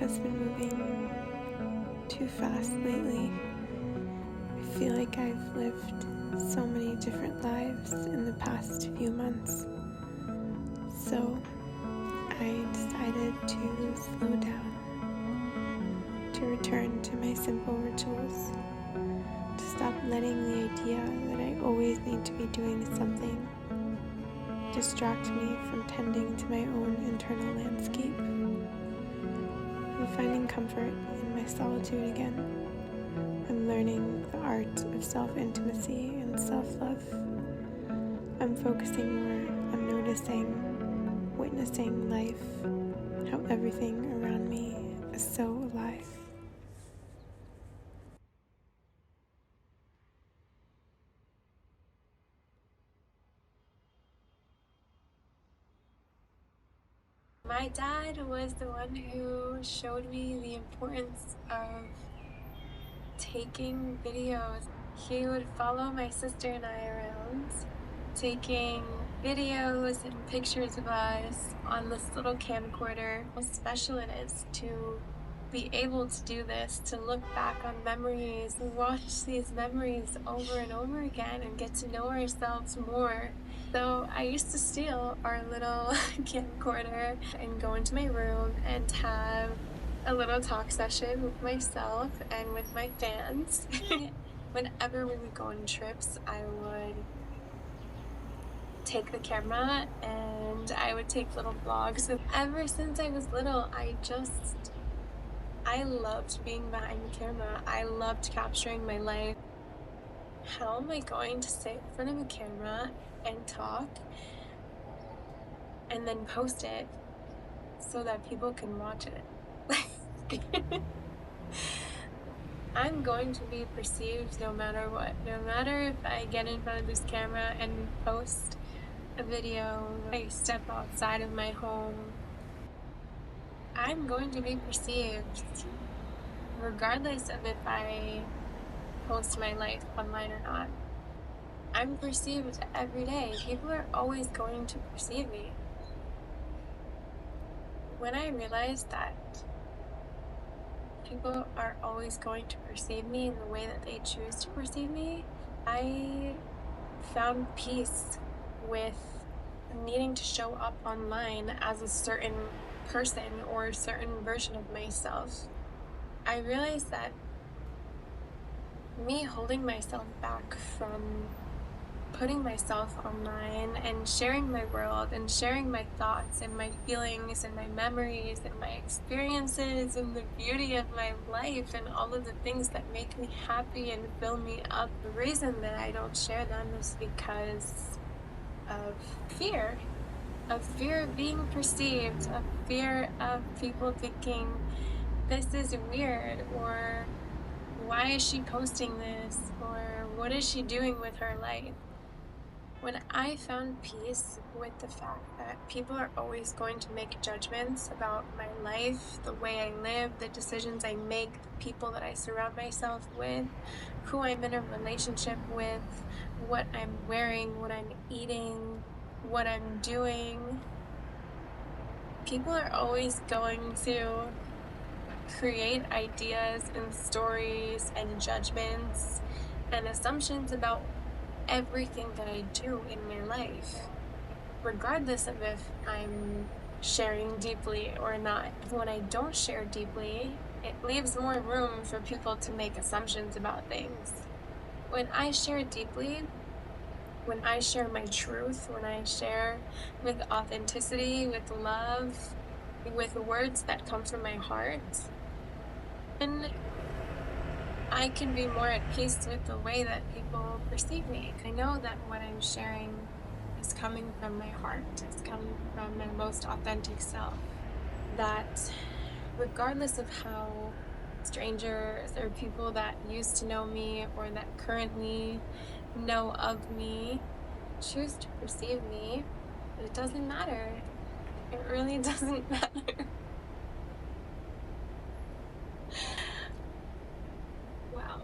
has been moving too fast lately. I feel like I've lived so many different lives in the past few months. So I decided to slow down, to return to my simple rituals, to stop letting the idea that I always need to be doing something distract me from tending to my own internal landscape. I'm finding comfort in my solitude again. I'm learning the art of self-intimacy and self-love. I'm focusing more on noticing, witnessing life, how everything around me is so alive. My dad was the one who showed me the importance of taking videos. He would follow my sister and I around, taking videos and pictures of us on this little camcorder. How special it is to be able to do this, to look back on memories and watch these memories over and over again and get to know ourselves more. So I used to steal our little camcorder and go into my room and have a little talk session with myself and with my fans. Whenever we would go on trips, I would take the camera and I would take little vlogs. Ever since I was little, I loved being behind the camera. I loved capturing my life. How am I going to sit in front of a camera and talk and then post it so that people can watch it? I'm going to be perceived no matter what. No matter if I get in front of this camera and post a video, I step outside of my home, I'm going to be perceived regardless of if I post my life online or not. I'm perceived every day. People are always going to perceive me. When I realized that people are always going to perceive me in the way that they choose to perceive me, I found peace with needing to show up online as a certain person or a certain version of myself. I realized that me holding myself back from putting myself online and sharing my world and sharing my thoughts and my feelings and my memories and my experiences and the beauty of my life and all of the things that make me happy and fill me up. The reason that I don't share them is because of fear of being perceived, of fear of people thinking this is weird, or why is she posting this, or what is she doing with her life? When I found peace with the fact that people are always going to make judgments about my life, the way I live, the decisions I make, the people that I surround myself with, who I'm in a relationship with, what I'm wearing, what I'm eating, what I'm doing, people are always going to create ideas and stories and judgments and assumptions about everything that I do in my life, regardless of if I'm sharing deeply or not. When I don't share deeply, it leaves more room for people to make assumptions about things. When I share deeply, when I share my truth, when I share with authenticity, with love, with words that come from my heart, then I can be more at peace with the way that people perceive me. I know that what I'm sharing is coming from my heart, it's coming from my most authentic self. That regardless of how strangers or people that used to know me or that currently know of me choose to perceive me, it doesn't matter. It really doesn't matter. Wow.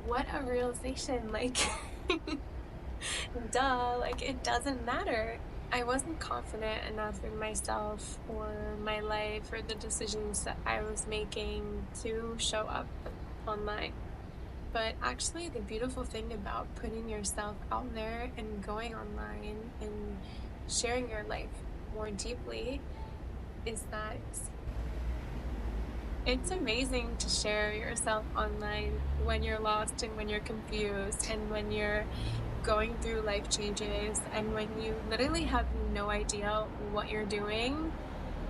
What a realization, like, duh, like, it doesn't matter. I wasn't confident enough in myself or my life or the decisions that I was making to show up online. But actually, the beautiful thing about putting yourself out there and going online and sharing your life more deeply is that it's amazing to share yourself online when you're lost and when you're confused and when you're going through life changes and when you literally have no idea what you're doing,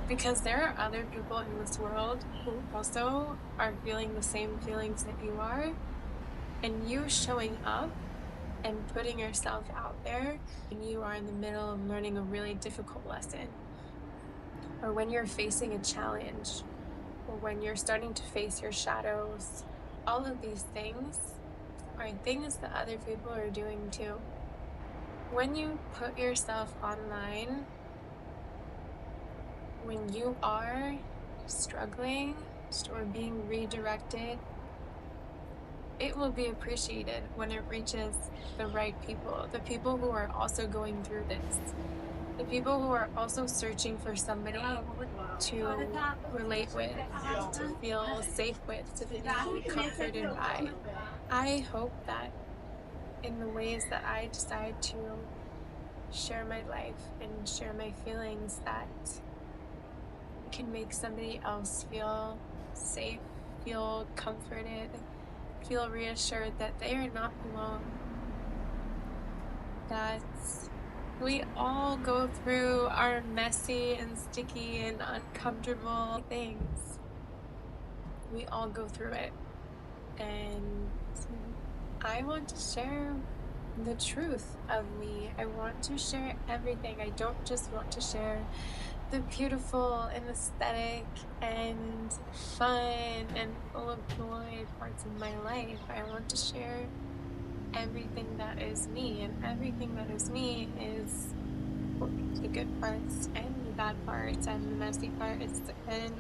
because there are other people in this world who also are feeling the same feelings that you are, and you showing up and putting yourself out there when you are in the middle of learning a really difficult lesson, or when you're facing a challenge, or when you're starting to face your shadows. All of these things are things that other people are doing too. When you put yourself online, when you are struggling or being redirected, it will be appreciated when it reaches the right people, the people who are also going through this, the people who are also searching for somebody to relate with, to feel safe with, to be comforted by. I hope that in the ways that I decide to share my life and share my feelings, that it can make somebody else feel safe, feel comforted, feel reassured that they are not alone, that we all go through our messy and sticky and uncomfortable things. We all go through it. And I want to share the truth of me. I want to share everything. I don't just want to share the beautiful and aesthetic and fun and full of joy parts of my life. I want to share everything that is me, and everything that is me is the good parts and the bad parts and the messy parts and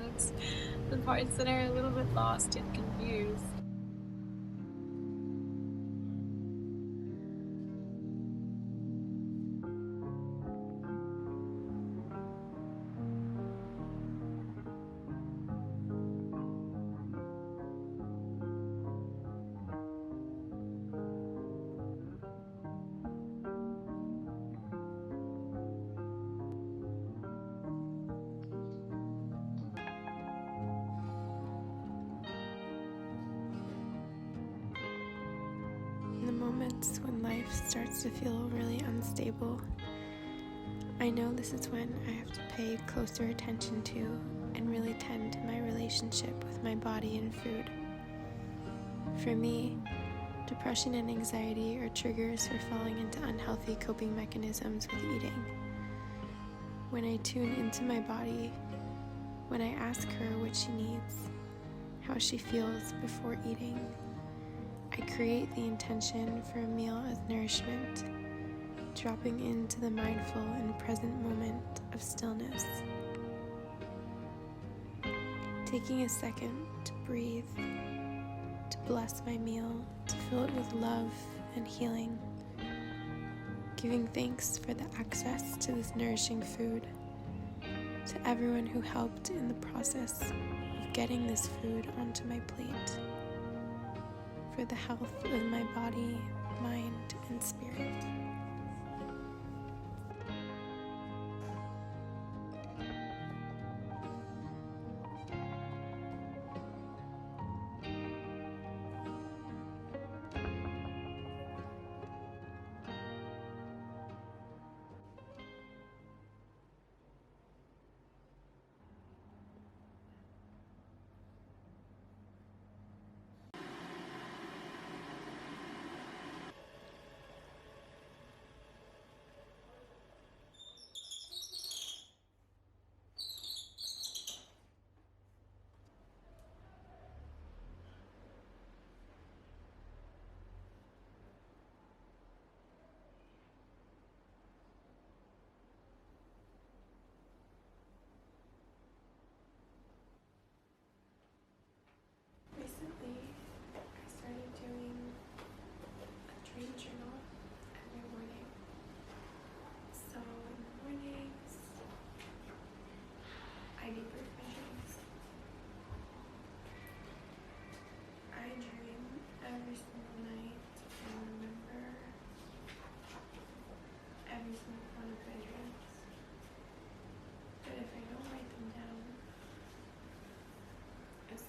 the parts that are a little bit lost and confused. In the moments when life starts to feel really unstable, I know this is when I have to pay closer attention to and really tend to my relationship with my body and food. For me, depression and anxiety are triggers for falling into unhealthy coping mechanisms with eating. When I tune into my body, when I ask her what she needs, how she feels before eating, I create the intention for a meal as nourishment, dropping into the mindful and present moment of stillness. Taking a second to breathe, to bless my meal, to fill it with love and healing, giving thanks for the access to this nourishing food, to everyone who helped in the process of getting this food onto my plate, for the health of my body, mind, and spirit.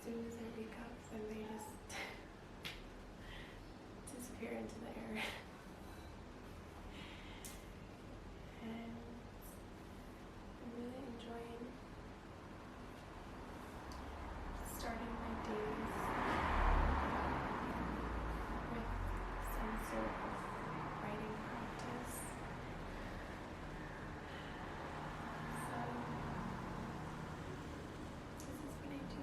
soon as I wake up, then they just disappear into the air. And I'm really enjoying starting my days with some sort of writing practice. So this is what I do.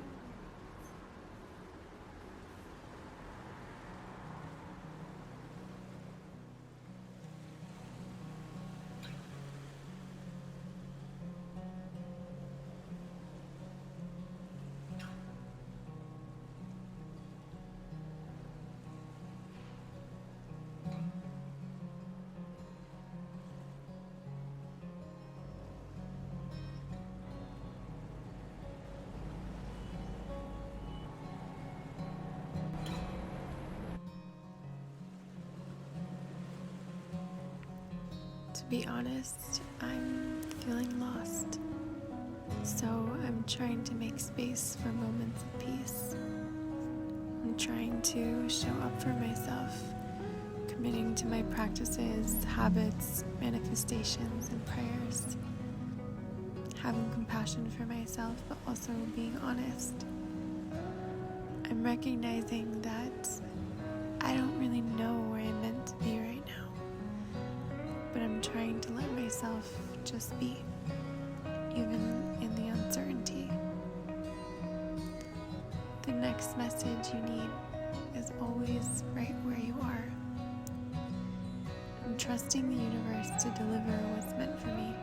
To be honest, I'm feeling lost. So I'm trying to make space for moments of peace. I'm trying to show up for myself, committing to my practices, habits, manifestations, and prayers. Having compassion for myself, but also being honest. I'm recognizing that I don't really know where I'm meant to be right now, but I'm trying to let myself just be, even in the uncertainty. The next message you need is always right where you are. I'm trusting the universe to deliver what's meant for me,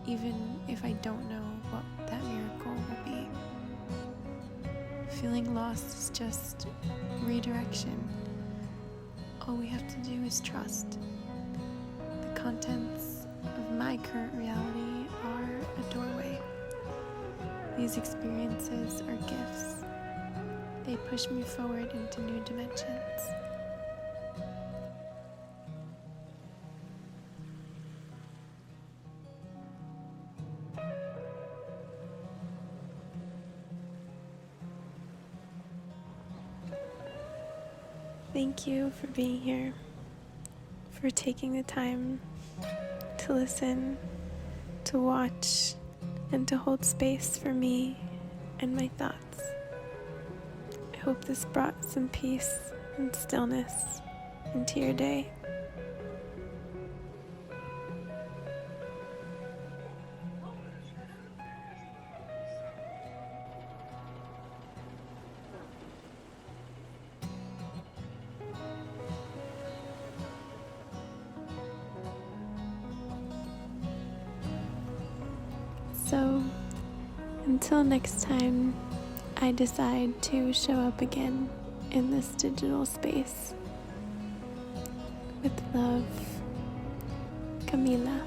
even if I don't know what that miracle will be. Feeling lost is just redirection. All we have to do is trust. The contents of my current reality are a doorway. These experiences are gifts. They push me forward into new dimensions. Thank you for being here, for taking the time to listen, to watch, and to hold space for me and my thoughts. I hope this brought some peace and stillness into your day. So, until next time, I decide to show up again in this digital space. With love, Camila.